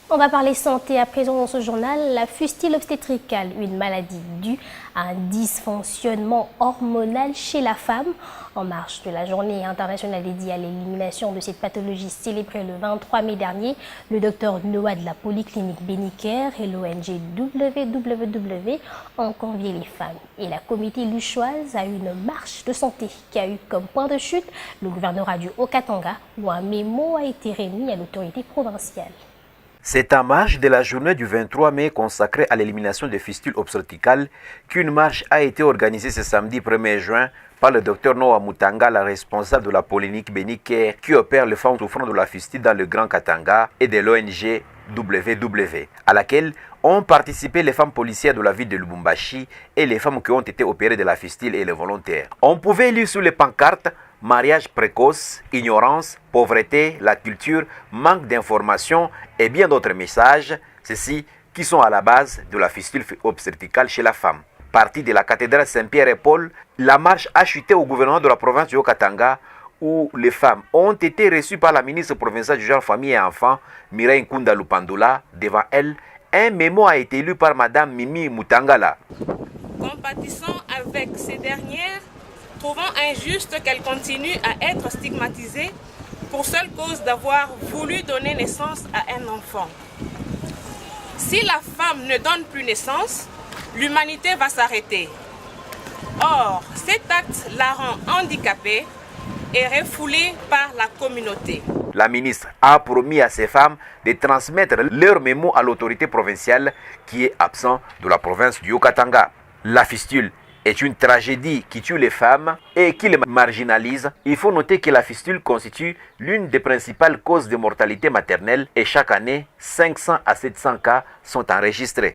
On va parler santé à présent dans ce journal. La fistule obstétricale, une maladie due à un dysfonctionnement hormonal chez la femme. En marge de la journée internationale dédiée à l'élimination de cette pathologie célébrée le 23 mai dernier, le docteur Noah de la Polyclinique Bénicaire et l'ONG WWW ont convié les femmes et la comité luchoise à une marche de santé qui a eu comme point de chute le gouvernorat du Haut-Katanga où un mémo a été remis à l'autorité provinciale. C'est en marge de la journée du 23 mai consacrée à l'élimination des fistules obstétricales qu'une marche a été organisée ce samedi 1er juin par le docteur Noah Mutanga, la responsable de la Polyclinique Bénicaire qui opère les femmes souffrant de la fistule dans le Grand Katanga et de l'ONG WW, à laquelle ont participé les femmes policières de la ville de Lubumbashi et les femmes qui ont été opérées de la fistule et les volontaires. On pouvait lire sur les pancartes mariage précoce, ignorance, pauvreté, la culture, manque d'informations et bien d'autres messages, ceux-ci qui sont à la base de la fistule obstétricale chez la femme. Partie de la cathédrale Saint-Pierre et Paul, la marche a chuté au gouvernement de la province du Haut-Katanga où les femmes ont été reçues par la ministre provinciale du genre, famille et enfants, Mireille Nkunda Lupandola. Devant elle, un mémo a été lu par Madame Mimi Mutangala. Compatissant avec ces dernières, trouvant injuste qu'elles continuent à être stigmatisées pour seule cause d'avoir voulu donner naissance à un enfant. Si la femme ne donne plus naissance, l'humanité va s'arrêter. Or, cet acte la rend handicapée et refoulée par la communauté. La ministre a promis à ces femmes de transmettre leur mémo à l'autorité provinciale qui est absente de la province du Haut-Katanga. La fistule est une tragédie qui tue les femmes et qui les marginalise. Il faut noter que la fistule constitue l'une des principales causes de mortalité maternelle et chaque année, 500 à 700 cas sont enregistrés.